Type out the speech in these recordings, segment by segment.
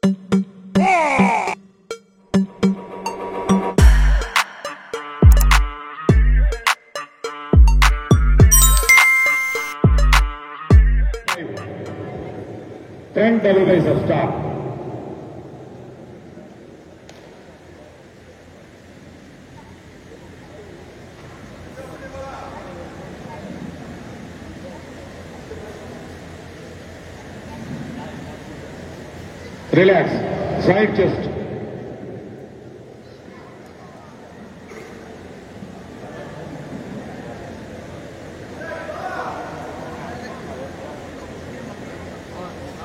Ten deliveries of start. Relax. Side chest.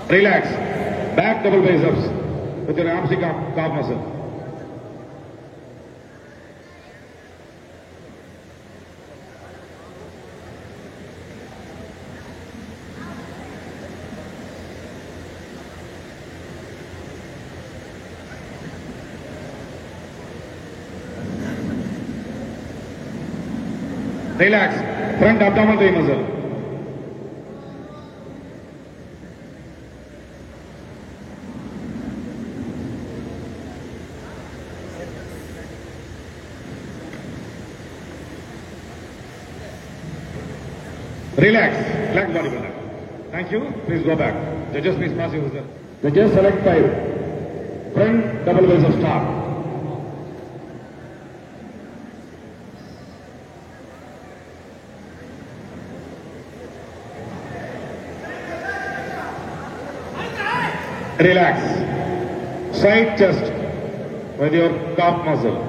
Relax. Back double biceps with your hamstring calf muscle. Relax. Front abdominal thigh muscle. Relax. Relax bodybuilder. Thank you. Please go back. Judges, please pass your result. Judges, select 5. Front double bicep start. Relax. Side chest with your calf muscle.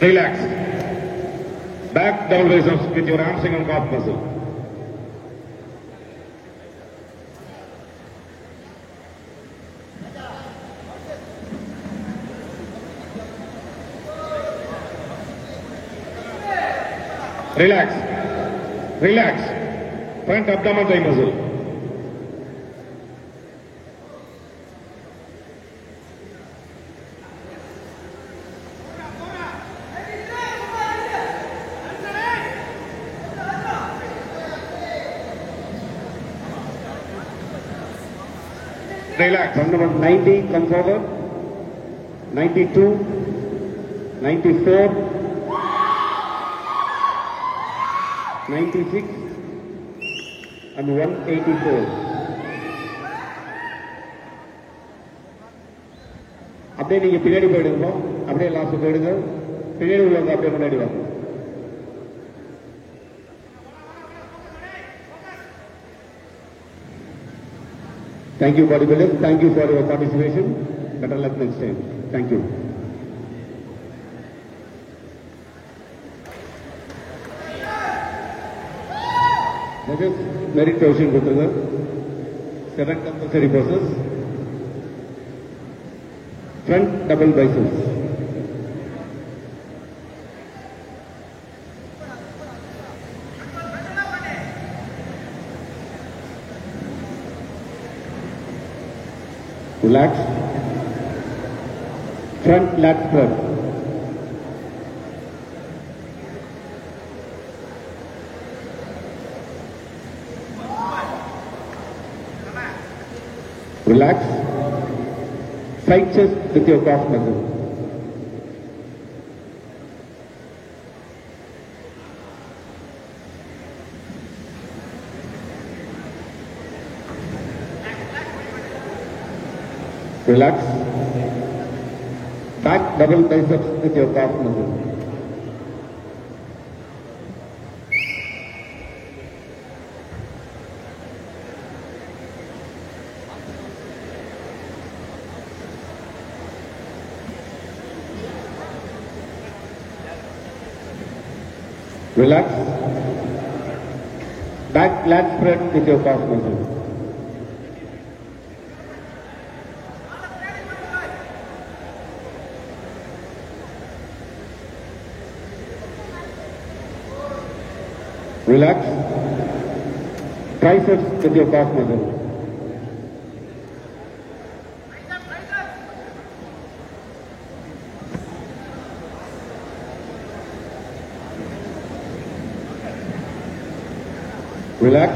Relax. Back double biceps with your hamstring and calf muscle. Relax. Relax. Front abdominal thigh muscle. Relax. From number 90 comes over. 92, 94, 96 and 184. அப்படியே நீங்க பின்னாடி போயிடுங்க. அப்படியே last போயிடுங்க. பின்னாடி உள்ளவங்க அப்படியே முன்னாடி வாங்க. Thank you, bodybuilders. Thank you for your participation. Better luck next time. Thank you. Judges, merit position கொடுத்துருங்க. 7 compulsory poses. Front double biceps. Relax. Front lat spread. Relax. Side chest with your calf muscle. Relax. Back double biceps with your calf muscle. Relax. Back lat spread with your calf muscle. Relax. Triceps with your calf muscle. Relax.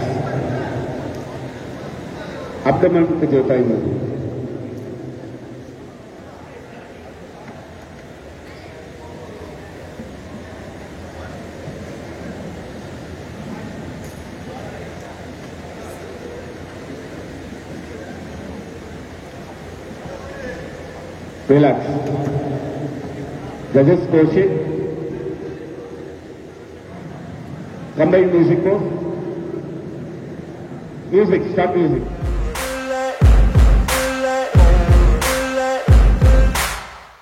Abdomen kecil timer. Relax. Judges score sheet. Combined music pose. Music, start music.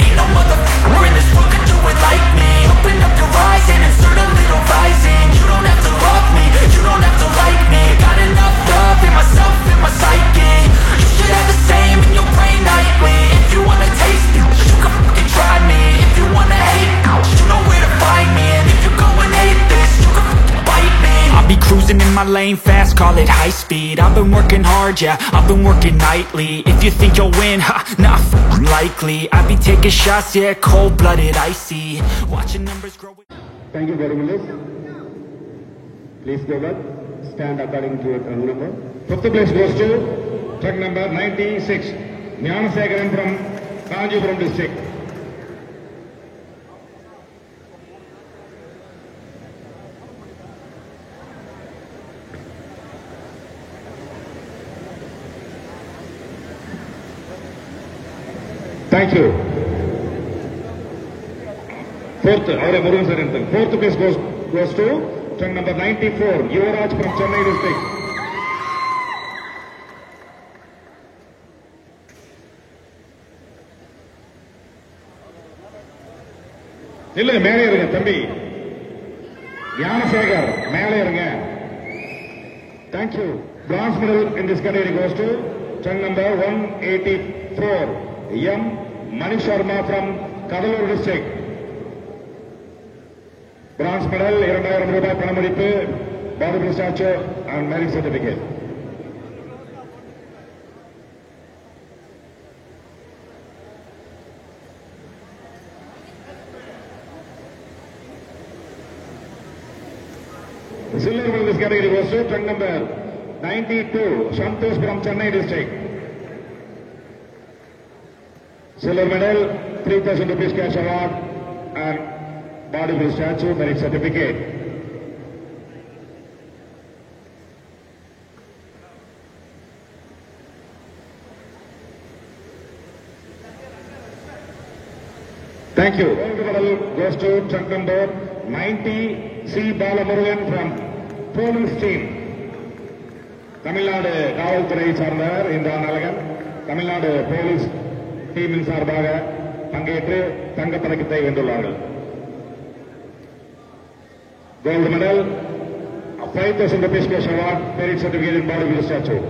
Ain't no motherfucker in this world can do it like me. Open up your eyes and insert a little rising. You don't have to love me, you don't have to like me. Got enough love in myself, in my psyche. You should have the same in your brain nightly. If you wanna taste it, you can fucking try me. If you wanna hate, you know where to find me. And if you're going hate this, you can fucking bite me. I'll be cruising in my lane fast, call it high speed. I've been working hard, yeah, I've been working nightly. If you think you'll win, ha, not likely. I be taking shots, yeah, cold-blooded, icy. Watching numbers grow. Thank you very much. Please go back. Stand according to your number. Fifth place goes to truck number 96, Jnanasekaran from Kanjipuram district. Thank you. Fourth place goes to truck number 94, Yuvaraj from Chennai district. இல்ல மேலே இருங்க தம்பி, ஞானசேகர் மேலே இருங்க. Thank you. Bronze medal in this category goes to truck number 184, M. Manish Sharma from Kadalur district. Bronze medal, 2000 ரூபாய் பணமதிப்பு, bodybuilding statue and merit certificate. Silver medal in this category goes to truck number 92, Santosh from Chennai district. Silver medal, 3,000 rupees cash award and bodybuilding statue, merit certificate. Thank you. Gold medal goes to truck number 90, C. Balamurugan from police team. Tamil Nadu காவல்துறையை சார்ந்தவர் இந்த அழகன். Tamil Nadu police டீமின் சார்பாக பங்கேற்று தங்கப்பதக்கத்தை வென்றுள்ளார்கள். Gold medal, 5,000 rupees cash award, merit certificate and bodybuilding statue.